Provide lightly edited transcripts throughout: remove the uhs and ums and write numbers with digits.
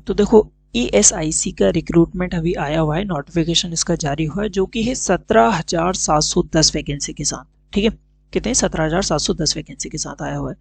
तो देखो ESIC का रिक्रूटमेंट अभी आया हुआ है, नोटिफिकेशन इसका जारी हुआ है, जो कि है 17,710 वैकेंसी के साथ। ठीक है, कितने? 17,710 वैकेंसी के साथ आया हुआ है।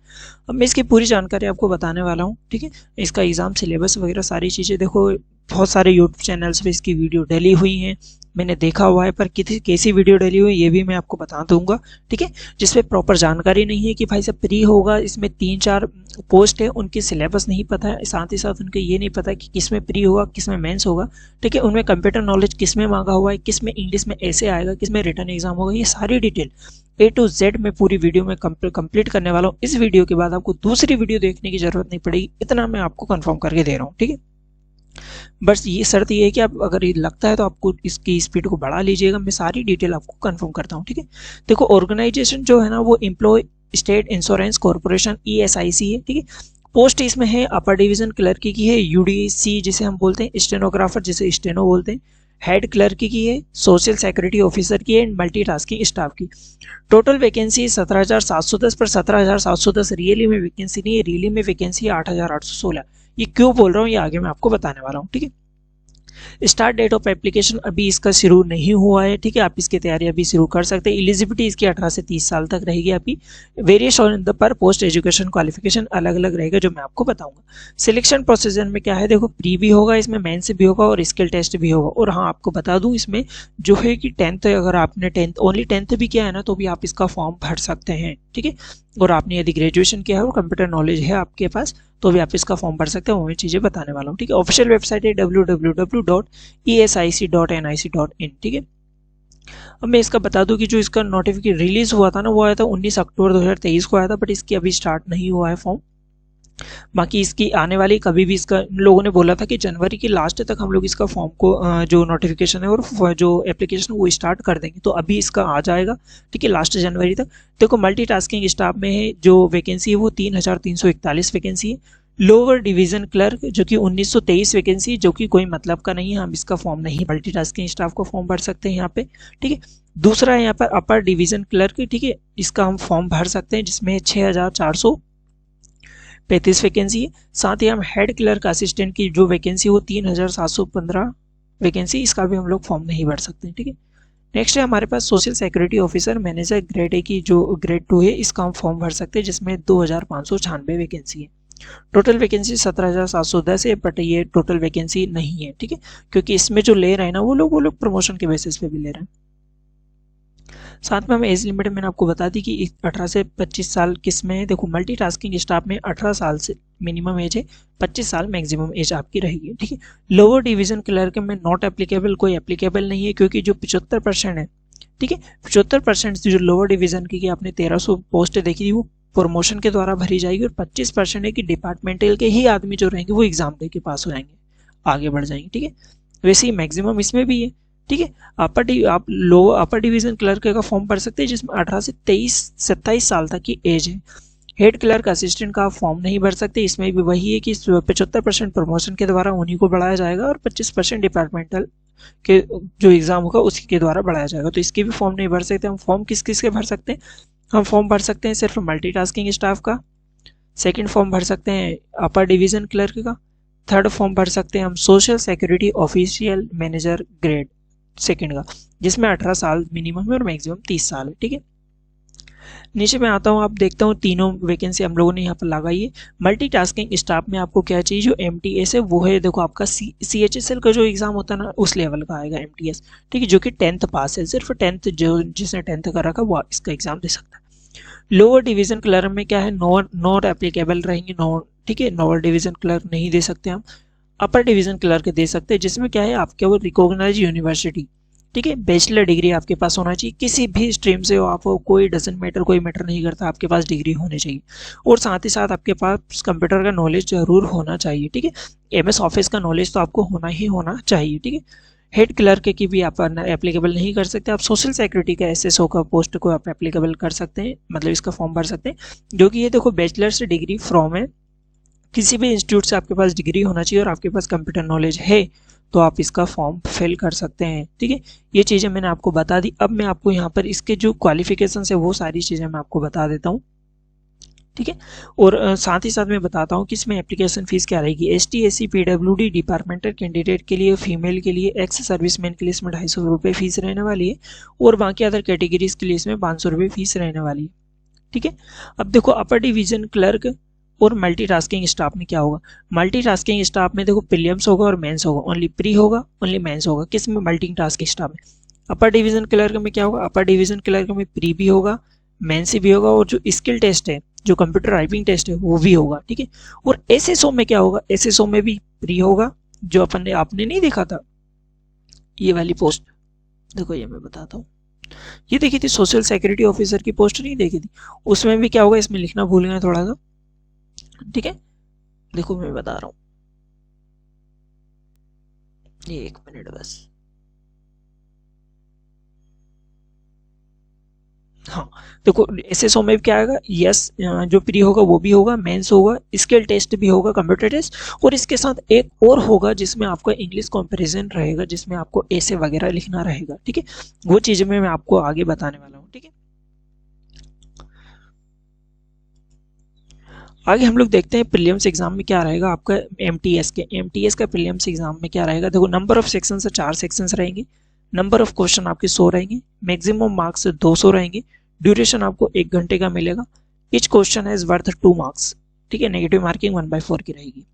अब मैं इसकी पूरी जानकारी आपको बताने वाला हूँ। ठीक है, इसका एग्जाम सिलेबस वगैरह सारी चीज़ें देखो, बहुत सारे यूट्यूब चैनल्स पे इसकी वीडियो डली हुई हैं, मैंने देखा हुआ है, पर कितनी कैसी वीडियो डली हुई है ये भी मैं आपको बता दूंगा। ठीक है, जिसमें प्रॉपर जानकारी नहीं है कि भाई साहब प्री होगा, इसमें 3-4 पोस्ट है, उनकी सिलेबस नहीं पता है, साथ ही साथ उनके ये नहीं पता कि किस में प्री होगा, किस में मेंस होगा। ठीक है, उनमें कंप्यूटर नॉलेज किस में मांगा हुआ है, किस में इंग्लिश में ऐसे आएगा, किस में रिटर्न एग्जाम होगा, ये सारी डिटेल A to Z में पूरी वीडियो में कंप्लीट करने वाला हूँ। इस वीडियो के बाद आपको दूसरी वीडियो देखने की जरूरत नहीं पड़ेगी, इतना मैं आपको कंफर्म करके दे रहा हूँ। ठीक है, बस ये शर्त ये है कि आप अगर ये लगता है तो आपको इसकी स्पीड को बढ़ा लीजिएगा, मैं सारी डिटेल आपको कंफर्म करता हूँ। ठीक है, देखो ऑर्गेनाइजेशन जो है ना वो employ state insurance corporation ESIC है। ठीक है, पोस्ट इसमें है अपर डिवीजन क्लर्क की है, UDC जिसे हम बोलते हैं, स्टेनोग्राफर जिसे स्टेनो बोलते हैं, हेड क्लर्क की है, सोशल सिक्योरिटी ऑफिसर की है, एंड मल्टीटास्किंग स्टाफ की। टोटल वैकेंसी 17,710, पर 17,710 रियली में वैकेंसी नहीं है, रियली में वैकेंसी 8,816। ये क्यों बोल रहा हूँ ये आगे मैं आपको बताने वाला हूँ। ठीक है, स्टार्ट डेट ऑफ एप्लीकेशन अभी इसका शुरू नहीं हुआ है। ठीक है, आप इसकी तैयारी अभी शुरू कर सकते हैं। एलिजिबिलिटी इसकी 18 से 30 साल तक रहेगी आपकी। वेरियस ऑन द पर पोस्ट एजुकेशन क्वालिफिकेशन अलग अलग रहेगा, जो मैं आपको बताऊंगा। सिलेक्शन प्रोसीजर में क्या है, देखो प्री भी होगा, इसमें मेंस भी होगा और स्किल टेस्ट भी होगा। और हाँ, आपको बता दूं इसमें जो है कि 10th, अगर आपने 10th ओनली 10th भी किया है ना, तो भी आप इसका फॉर्म भर सकते हैं। ठीक है, और आपने यदि ग्रेजुएशन किया है और कंप्यूटर नॉलेज है आपके पास, तो भी आप इसका फॉर्म भर सकते हैं। वो मैं चीज़ें बताने वाला हूँ। ठीक है, ऑफिशियल वेबसाइट है www.esic.nic.in। ठीक है, अब मैं इसका बता दूं कि जो इसका नोटिफिकेशन रिलीज हुआ था ना, वो आया था 19 अक्टूबर 2023 को आया था, बट इसकी अभी स्टार्ट नहीं हुआ है फॉर्म। बाकी इसकी आने वाली कभी भी, इसका लोगों ने बोला था कि जनवरी की लास्ट तक हम लोग इसका फॉर्म को जो नोटिफिकेशन है और जो एप्लीकेशन है वो स्टार्ट कर देंगे, तो अभी इसका आ जाएगा। ठीक है, लास्ट जनवरी तक। देखो मल्टीटास्किंग स्टाफ में है जो वैकेंसी है वो 3,341 वैकेंसी है। लोअर डिवीजन क्लर्क जो कि 1923 वैकेंसी, जो कि कोई मतलब का नहीं है, हम इसका फॉर्म नहीं मल्टीटास्किंग स्टाफ को फॉर्म भर सकते हैं यहाँ पे। ठीक है, दूसरा है यहाँ पर अपर डिवीजन क्लर्क। ठीक है, इसका हम फॉर्म भर सकते हैं, जिसमें 6,435 वैकेंसी है। साथ ही हम हेड क्लर्क असिस्टेंट की जो वैकेंसी वो 3,715 वैकेंसी, इसका भी हम लोग फॉर्म नहीं भर सकते हैं। ठीक है, नेक्स्ट है हमारे पास social security officer manager grade A की जो ग्रेड 2 है, इसका हम फॉर्म भर सकते हैं, जिसमें 2,596 वैकेंसी है। टोटल वैकेंसी 17,710 है, बट ये टोटल वैकेंसी नहीं है। ठीक है, क्योंकि इसमें जो ले रहे हैं ना वो लोग प्रमोशन के बेसिस पे भी ले रहे हैं। साथ में हमें एज लिमिट मैंने आपको बता दी कि 18 से 25 साल किस में है। देखो मल्टीटास्किंग स्टाफ में 18 साल से मिनिमम एज है, 25 साल मैक्सिमम एज आपकी रहेगी। ठीक है, लोअर डिवीजन क्लर्क में नॉट एप्लीकेबल, कोई एप्लीकेबल नहीं है, क्योंकि जो 75% है, ठीक है, 75% जो लोअर डिवीजन की आपने 1300 पोस्ट देखी थी वो प्रमोशन के द्वारा भरी जाएगी, और 25% है कि डिपार्टमेंटल के ही आदमी जो रहेंगे वो एग्जाम दे के पास हो जाएंगे, आगे बढ़ जाएंगे। ठीक है, वैसे ही मैक्सिमम इसमें भी है। ठीक है, आप अपर डिवीजन क्लर्क का फॉर्म भर सकते हैं, जिसमें 18 से 27 साल तक की एज है। हेड क्लर्क असिस्टेंट का आप फॉर्म नहीं भर सकते, इसमें भी वही है कि 75% प्रमोशन के द्वारा उन्हीं को बढ़ाया जाएगा, और 25% डिपार्टमेंटल के जो एग्जाम होगा उसी के द्वारा बढ़ाया जाएगा, तो इसके भी फॉर्म नहीं भर सकते। हम फॉर्म किस किस के भर सकते हैं, हम फॉर्म भर सकते हैं सिर्फ मल्टीटास्किंग स्टाफ का। सेकंड फॉर्म भर सकते हैं अपर डिवीजन क्लर्क का। थर्ड फॉर्म भर सकते हैं हम social security official manager grade second का, जिसमें 18 साल मिनिमम है और मैक्सिमम 30 साल है। ठीक है, नीचे मैं आता हूँ, आप देखता हूँ तीनों वैकेंसी हम लोगों ने यहाँ पर लगाई है। मल्टीटास्किंग स्टाफ में आपको क्या चाहिए, जो MTS है वो है, देखो आपका CHSL का जो एग्जाम होता है ना उस लेवल का आएगा MTS। ठीक है, जो कि 10th पास है, सिर्फ 10th, जो जिसने 10th कर रखा वो इसका एग्जाम दे सकता है। लोअर डिवीजन क्लर्क में क्या है, नॉट एप्लीकेबल रहेंगे, ठीक है, लोअर डिवीजन क्लर्क नहीं दे सकते हम। अपर डिवीजन क्लर्क दे सकते हैं, जिसमें क्या है आपके वो रिकॉग्नाइज यूनिवर्सिटी, ठीक है, बैचलर डिग्री आपके पास होना चाहिए, किसी भी स्ट्रीम से हो आप, कोई डजन मैटर, कोई मैटर नहीं करता, आपके पास डिग्री होनी चाहिए। और साथ ही साथ आपके पास कंप्यूटर का नॉलेज जरूर होना चाहिए। ठीक है, MS ऑफिस का नॉलेज तो आपको होना ही होना चाहिए। ठीक है, हेड क्लर्क की भी आप एप्लीकेबल नहीं कर सकते, आप सोशल सिक्योरिटी का SSO का पोस्ट को आप एप्लीकेबल कर सकते हैं, मतलब इसका फॉर्म भर सकते हैं, जो कि ये देखो बैचलर से डिग्री फ्रॉम है, किसी भी इंस्टीट्यूट से आपके पास डिग्री होना चाहिए और आपके पास कंप्यूटर नॉलेज है, तो आप इसका फॉर्म फिल कर सकते हैं। ठीक है, ये चीज़ें मैंने आपको बता दी। अब मैं आपको यहाँ पर इसके जो क्वालिफिकेशन है वो सारी चीज़ें मैं आपको बता देता हूँ। ठीक है। और साथ ही साथ मैं बताता हूँ कि इसमें एप्लीकेशन फीस क्या रहेगी। ST SC PWD departmental candidate के लिए, फीमेल के लिए, एक्स सर्विसमैन के लिए इसमें 250 रुपये फीस रहने वाली है, और बाकी अदर कैटेगरीज के लिए इसमें 500 रुपये फीस रहने वाली है। ठीक है। अब देखो अपर डिवीजन क्लर्क और मल्टीटास्किंग स्टाफ में क्या होगा। मल्टीटास्किंग स्टाफ में देखो प्रीलिम्स होगा और मेंस होगा, ओनली प्री होगा ओनली मेंस होगा। किस में? मल्टीटास्किंग स्टाफ में। अपर डिवीजन क्लर्क में क्या होगा, अपर डिवीजन क्लर्क में प्री भी होगा, मेंस भी होगा, और जो स्किल टेस्ट है, जो कंप्यूटर टाइपिंग टेस्ट है, वो भी होगा। ठीक है। और SSO में क्या होगा, SSO में भी प्री होगा, जो अपन ने आपने नहीं देखा था ये वाली पोस्ट, देखो ये मैं बताता हूँ, ये देखी थी सोशल सिक्योरिटी ऑफिसर की पोस्ट नहीं देखी थी, उसमें भी क्या होगा, इसमें लिखना भूल गए थोड़ा सा। ठीक है, देखो मैं बता रहा हूँ, ये 1 मिनट बस। हाँ, देखो SSO में क्या आएगा, यस जो प्री होगा वो भी होगा, मेंस होगा, स्किल टेस्ट भी होगा, कंप्यूटर टेस्ट, और इसके साथ एक और होगा जिसमें आपका इंग्लिश कंपैरिजन रहेगा, जिसमें आपको ऐसे वगैरह लिखना रहेगा। ठीक है, वो चीज़ें मैं आपको आगे बताने वाला हूँ। ठीक है, आगे हम लोग देखते हैं प्रीलिम्स एग्जाम में क्या रहेगा आपका। MTS का प्रीलिम्स एग्जाम में क्या रहेगा, देखो नंबर ऑफ सेक्शन से 4 सेक्शंस रहेंगे, नंबर ऑफ क्वेश्चन आपके 100 रहेंगे, मैक्सिमम मार्क्स 200 रहेंगे, ड्यूरेशन आपको 1 घंटे का मिलेगा, each question has worth 2 marks. ठीक है, नेगेटिव मार्किंग 1/4 की रहेगी।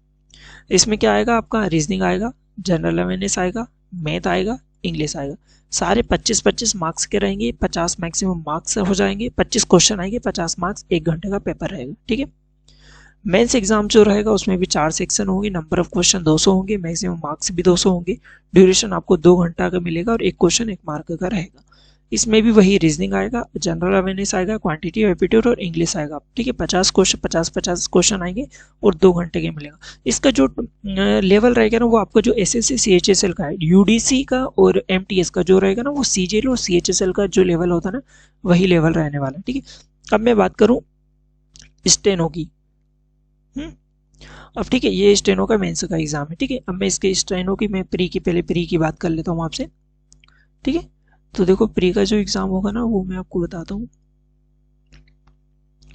इसमें क्या आएगा आपका, रीजनिंग आएगा, जनरल अवेयरनेस आएगा, मैथ आएगा, इंग्लिश आएगा, सारे 25-25 मार्क्स के रहेंगे, 50 मैक्सिमम मार्क्स हो जाएंगे, 25 क्वेश्चन आएंगे, 50 मार्क्स, 1 घंटे का पेपर रहेगा। ठीक है, मेंस एग्जाम जो रहेगा उसमें भी 4 सेक्शन होंगे, नंबर ऑफ क्वेश्चन 200 होंगे, मैक्सिमम मार्क्स भी 200 होंगे, ड्यूरेशन आपको 2 घंटा का मिलेगा, और एक क्वेश्चन 1 मार्क का रहेगा। इसमें भी वही रीजनिंग आएगा, जनरल अवेयरनेस आएगा, क्वांटिटी एप्टीट्यूड और इंग्लिश आएगा। ठीक है, 50 क्वेश्चन 50-50 क्वेश्चन आएंगे, और 2 घंटे के मिलेगा। इसका जो लेवल रहेगा ना, वो आपका जो SSC CHSL का है, UDC का और MTS का जो रहेगा ना, वो CGL और CHSL का जो लेवल होता है ना, वही लेवल रहने वाला है। ठीक है, अब मैं बात करूँ स्टेनो की। अब ठीक है, ये स्टेनो का मेंस का एग्जाम है। ठीक है, अब मैं इसके स्टेनो की, मैं प्री की, पहले प्री की बात कर लेता हूँ आपसे। ठीक है, तो देखो प्री का जो एग्जाम होगा ना, वो मैं आपको बताता हूँ,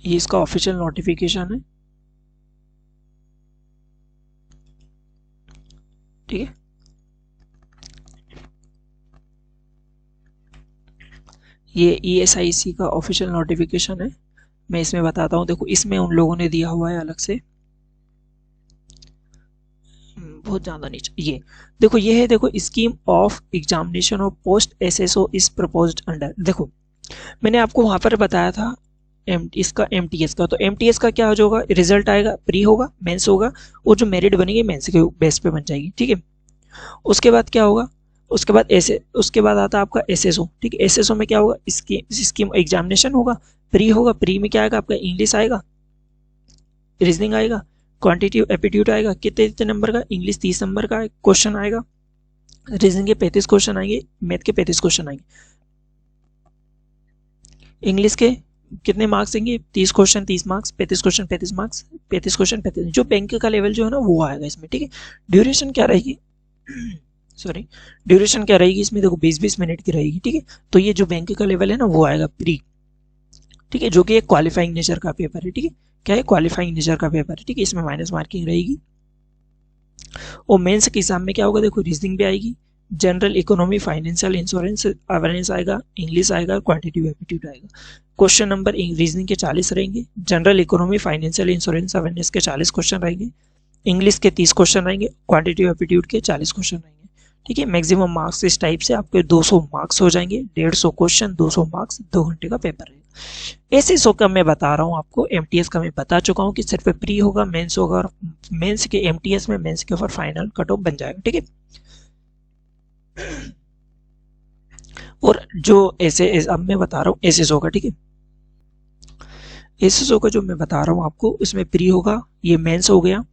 ये इसका ऑफिशियल नोटिफिकेशन है। ठीक है, ये ESIC का ऑफिशियल नोटिफिकेशन है, मैं इसमें बताता हूँ। देखो इसमें उन लोगों ने दिया हुआ है अलग से, बहुत ज़्यादा नीचे, ये देखो, ये है, देखो scheme of examination of post SSO is proposed under. देखो मैंने आपको वहां पर बताया था इसका MTS का, तो MTS का क्या होगा, रिजल्ट आएगा, प्री होगा, मेंस होगा, और जो मेरिट बनेगी मेंस के बेस पे बन जाएगी। ठीक है, उसके बाद क्या होगा, उसके बाद आता है आपका SSO। ठीक है, SSO में क्या होगा, इसकी एग्जामिनेशन होगा, प्री होगा, प्री में क्या आएगा आपका, इंग्लिश आएगा, रीजनिंग आएगा, क्वांटिटी एप्टीट्यूड आएगा, कितने कितने नंबर का, इंग्लिश 30 नंबर का क्वेश्चन आएगा, रीजनिंग के 35 क्वेश्चन आएंगे, मैथ के 35 क्वेश्चन आएंगे, इंग्लिश के कितने मार्क्स देंगे, 30 question 30 marks, 35 question 35 marks, 35 question 35, जो बैंक का लेवल जो है ना वो आएगा इसमें। ठीक है, ड्यूरेशन क्या रहेगी सॉरी, ड्यूरेशन क्या रहेगी इसमें, देखो 20-20 मिनट की रहेगी। ठीक है, तो ये जो बैंक का लेवल है ना वो आएगा प्री। ठीक है, जो कि एक क्वालिफाइंग नेचर का पेपर है। ठीक है, क्या है, क्वालिफाइंग नेचर का पेपर है। ठीक है, इसमें माइनस मार्किंग रहेगी। और मेंस के एग्जाम में क्या होगा, देखो रीजनिंग भी आएगी, general economy, financial, insurance awareness आएगा, इंग्लिश आएगा, क्वांटिटी एप्टीट्यूड आएगा। क्वेश्चन नंबर रीजनिंग के 40 रहेंगे, general economy, financial, insurance awareness के 40 क्वेश्चन रहेंगे, इंग्लिश के 30 क्वेश्चन रहेंगे, क्वांटिटी एप्टीट्यूड के 40 क्वेश्चन रहेंगे। ठीक है, मैक्सिमम मार्क्स इस टाइप से आपके 200 मार्क्स हो जाएंगे, 150 क्वेश्चन, 200 मार्क्स, 2 घंटे का पेपर रहेगा। ऐसे सो का मैं बता रहा हूँ आपको, MTS का मैं बता चुका हूँ कि सिर्फ प्री होगा, मेंस होगा, और मेंस के MTS में मेंस के ऊपर फाइनल कट ऑफ बन जाएगा। ठीक है, और जो ऐसे अब मैं बता रहा हूँ SSO का। ठीक है, SSO का जो मैं बता रहा हूँ आपको, उसमें प्री होगा, ये मेंस हो गया।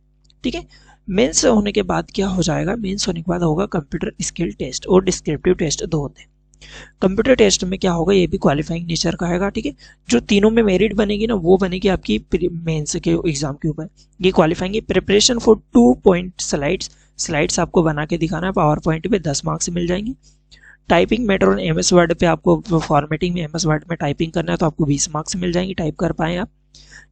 ठीक है, मेंस होने के बाद क्या हो जाएगा, मेंस होने के बाद होगा कंप्यूटर स्किल टेस्ट और डिस्क्रिप्टिव टेस्ट, दो होते हैं। कंप्यूटर टेस्ट में क्या होगा, ये भी क्वालिफाइंग नेचर का आएगा। ठीक है, जो तीनों में मेरिट बनेगी ना, वो बनेगी आपकी मेंस के एग्जाम के ऊपर। ये क्वालिफाइंग है। प्रिपरेशन फॉर 2 पॉइंट स्लाइड्स आपको बना के दिखाना है, पावर पॉइंट पे 10 मार्क्स मिल जाएंगे। टाइपिंग मैटर और MS वर्ड पे आपको फॉर्मेटिंग में MS वर्ड में टाइपिंग करना है, तो आपको 20 मार्क्स मिल जाएंगे, टाइप कर पाए आप।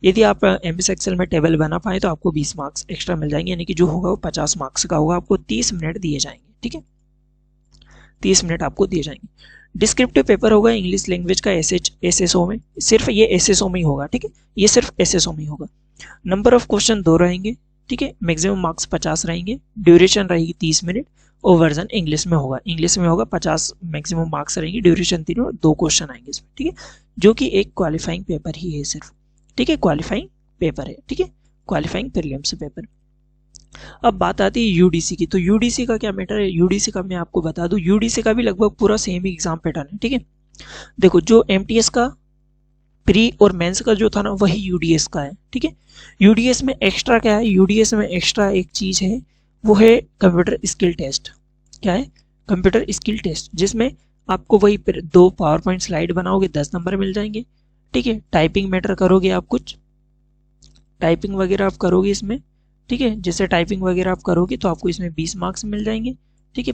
यदि आप MS एक्सेल में टेबल बना पाए तो आपको 20 मार्क्स एक्स्ट्रा मिल जाएंगे, यानी कि जो होगा वो 50 मार्क्स का होगा। आपको 30 मिनट दिए जाएंगे, ठीक है, 30 मिनट आपको दिए जाएंगे। डिस्क्रिप्टिव पेपर होगा इंग्लिश लैंग्वेज का SSO में, सिर्फ ये SSO में ही होगा, ठीक है, ये सिर्फ SSO में ही होगा। नंबर ऑफ क्वेश्चन 2 रहेंगे, ठीक है, मैक्सिमम मार्क्स 50 रहेंगे, ड्यूरेशन रहेगी 30 मिनट और वर्जन इंग्लिश में होगा, 50 मैक्सिमम मार्क्स रहेंगे, ड्यूरेशन 3 और 2 क्वेश्चन आएंगे इसमें, ठीक है, जो कि एक क्वालिफाइंग पेपर ही है सिर्फ, ठीक है, क्वालिफाइंग पेपर है, ठीक है, क्वालिफाइंग प्रीलिम्स पेपर। अब बात आती है यूडीसी की। तो यूडीसी का क्या मैटर है, यूडीसी का मैं आपको बता दूं, यूडीसी का भी लगभग पूरा सेम ही एग्जाम पैटर्न है, ठीक है। देखो जो एमटीएस का प्री और मेंस का जो था ना वही यूडीएस का है, ठीक है। यूडीएस में एक्स्ट्रा क्या है, यूडीएस में एक्स्ट्रा एक चीज है, वो है कंप्यूटर स्किल टेस्ट। क्या है, कंप्यूटर स्किल टेस्ट, जिसमें आपको वही 2 पावर पॉइंट स्लाइड बनाओगे 10 नंबर मिल जाएंगे, ठीक है। टाइपिंग मैटर करोगे आप, कुछ टाइपिंग वगैरह आप करोगे इसमें, ठीक है, जैसे टाइपिंग वगैरह आप करोगे तो आपको इसमें 20 मार्क्स मिल जाएंगे, ठीक है।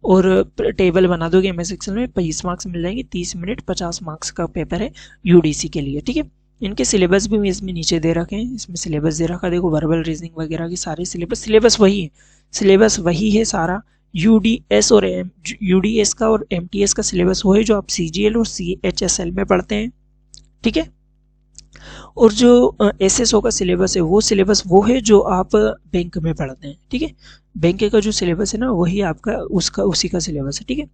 और टेबल बना दोगे MS एक्सेल में 25 मार्क्स मिल जाएंगे। 30 मिनट 50 मार्क्स का पेपर है यूडीसी के लिए, ठीक है। इनके सिलेबस भी इसमें नीचे दे रखे हैं, इसमें सिलेबस दे रखा, देखो वर्बल रीजनिंग वगैरह की सारे सिलेबस वही है, सिलेबस वही है सारा। यूडीएस का और MTS का सिलेबस वो है जो आप CGL और CHSL में पढ़ते हैं, ठीक है। और जो SSO का सिलेबस है वो सिलेबस वो है जो आप बैंक में पढ़ते हैं, ठीक है। बैंक का जो सिलेबस है ना वही आपका उसी का सिलेबस है, ठीक है।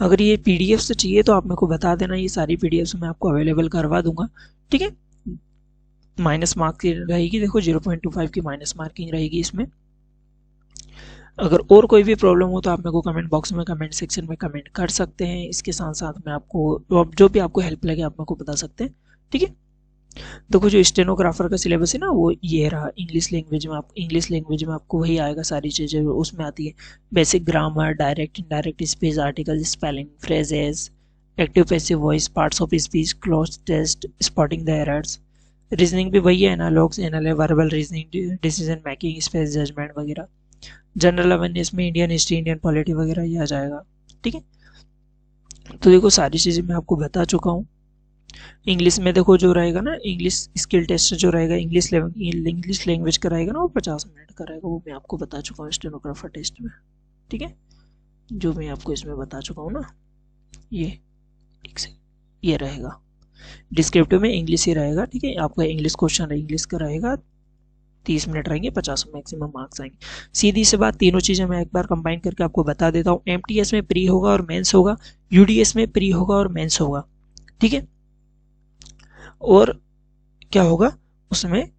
अगर ये PDF से चाहिए तो आप मेरे को बता देना, ये सारी PDF मैं आपको अवेलेबल करवा दूंगा, ठीक है। माइनस मार्क की रहेगी, देखो 0.25 की माइनस मार्किंग रहेगी इसमें। अगर और कोई भी प्रॉब्लम हो तो आप मेरे को कमेंट बॉक्स में, कमेंट सेक्शन में कमेंट कर सकते हैं। इसके साथ साथ मैं आपको जो भी आपको हेल्प लगे आप मेरे को बता सकते हैं, ठीक है। देखो जो स्टेनोग्राफर का सिलेबस है ना वो ये रहा। इंग्लिश लैंग्वेज में आपको वही आएगा, सारी चीज़ें उसमें आती है। Basic grammar, direct indirect speech, article, spelling, phrases, active passive voice, parts of speech, cloze test, spotting the errors. Reasoning भी वही है, एनालॉग्स, एनाले, verbal reasoning, decision making, space judgement वगैरह। जनरल अवेयरनेस में इंडियन हिस्ट्री, इंडियन पॉलिटी वगैरह ये आ जाएगा, ठीक है। तो देखो सारी चीज़ें मैं आपको बता चुका हूँ। इंग्लिश में देखो जो रहेगा ना, इंग्लिश स्किल टेस्ट जो रहेगा, इंग्लिश लैंग्वेज का रहेगा ना वो 50 मिनट का रहेगा, वो मैं आपको बता चुका हूँ स्टेनोग्राफर टेस्ट में, ठीक है। जो मैं आपको इसमें बता चुका हूँ ना, ये रहेगा। डिस्क्रिप्टिव में इंग्लिश ही रहेगा, ठीक है। आपका इंग्लिश क्वेश्चन इंग्लिश का रहेगा, 30 मिनट रहेंगे, 50 मैक्सिमम मार्क्स आएंगे। सीधी सी बात, तीनों चीज़ें मैं एक बार कंबाइन करके आपको बता देता हूँ। MTS में प्री होगा और मेंस होगा, UDS में प्री होगा और मेंस होगा, ठीक है। और क्या होगा उसमें,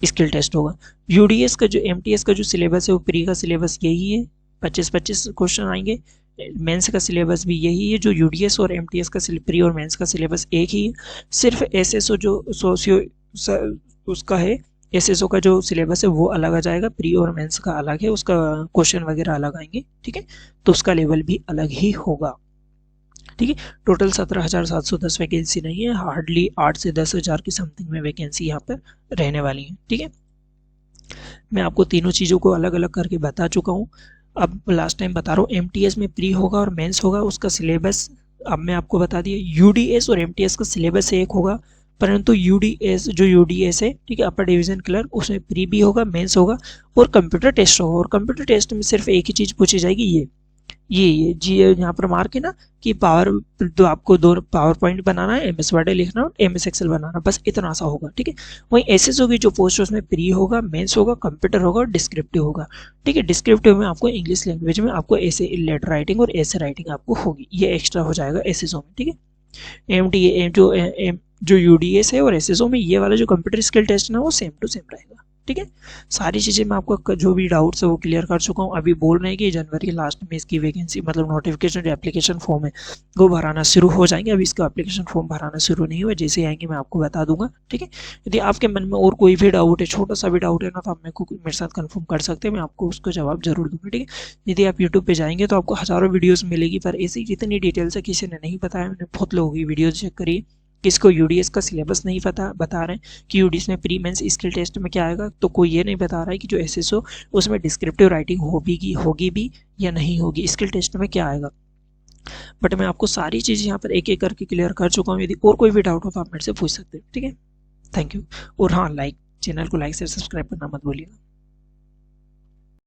स्किल टेस्ट होगा। UDS का जो MTS का जो सिलेबस है वो प्री का सिलेबस यही है, 25-25 क्वेश्चन आएंगे। मेंस का सिलेबस भी यही है, जो UDS और MTS का प्री और मेंस का सिलेबस एक ही है। सिर्फ SSO जो सोशियो उसका है, SSO का जो सिलेबस है वो अलग आ जाएगा, प्री और मेंस का अलग है, उसका क्वेश्चन वगैरह अलग आएंगे, ठीक है। तो उसका लेवल भी अलग ही होगा, ठीक है। टोटल 17,710 वैकेंसी नहीं है, हार्डली 8 से 10,000 की समथिंग में वैकेंसी यहाँ पर रहने वाली है, ठीक है। मैं आपको तीनों चीज़ों को अलग अलग करके बता चुका हूँ। अब लास्ट टाइम बता रहा हूँ, MTS में प्री होगा और मेंस होगा, उसका सिलेबस अब मैं आपको बता दिया। UDS और MTS का सिलेबस एक होगा, परंतु UDS है, ठीक है, अपर डिवीजन क्लर्क, उसमें प्री भी होगा, मेंस होगा और कंप्यूटर टेस्ट होगा। और कंप्यूटर टेस्ट में सिर्फ एक ही चीज़ पूछी जाएगी, ये जी यहाँ पर मार्क है ना कि आपको 2 पावर पॉइंट बनाना है, MS वर्ड लिखना और MS एक्सेल बनाना, बस इतना सा होगा, ठीक है। वहीं SSO की जो पोस्ट है उसमें प्री होगा, मेंस होगा, कंप्यूटर होगा और डिस्क्रिप्टिव होगा, ठीक है। डिस्क्रिप्टिव में आपको इंग्लिश लैंग्वेज में आपको ऐसे लेटर राइटिंग और ऐसे राइटिंग आपको होगी, ये एक्स्ट्रा हो जाएगा SSO में, ठीक है। जो UDS है और SSO में ये वाला जो कंप्यूटर स्किल टेस्ट है ना वो सेम टू सेम रहेगा, ठीक है। सारी चीज़ें मैं आपको जो भी डाउट्स है वो क्लियर कर चुका हूँ। अभी बोल रहे हैं कि जनवरी के लास्ट में इसकी वैकेंसी मतलब नोटिफिकेशन जो एप्लीकेशन फॉर्म है वो भराना शुरू हो जाएंगे। अभी इसका एप्लीकेशन फॉर्म भराना शुरू नहीं हुआ, जैसे आएंगे मैं आपको बता दूंगा, ठीक है। यदि आपके मन में और कोई भी डाउट है, छोटा सा भी डाउट है ना, तो आप मेरे साथ कन्फर्म कर सकते हैं, मैं आपको उसका जवाब जरूर दूंगा, ठीक है। यदि आप यूट्यूब पर जाएंगे तो आपको हज़ारों वीडियोज़ मिलेगी, पर ऐसी जितनी डिटेल से किसी ने नहीं बताया। मैंने बहुत लोगों की वीडियोज़ चेक करी, किसको UDS का सिलेबस नहीं पता, बता रहे हैं कि UDS में प्री मेंस स्किल टेस्ट में क्या आएगा, तो कोई ये नहीं बता रहा है कि जो SSO उसमें डिस्क्रिप्टिव राइटिंग होगी भी या नहीं होगी, स्किल टेस्ट में क्या आएगा। बट मैं आपको सारी चीज़ यहाँ पर एक एक करके क्लियर कर चुका हूँ। यदि और कोई भी डाउट हो तो आप मेरे से पूछ सकते हैं, ठीक है। Thank you. और हाँ, चैनल को लाइक से सब्सक्राइब करना मत भूलिएगा।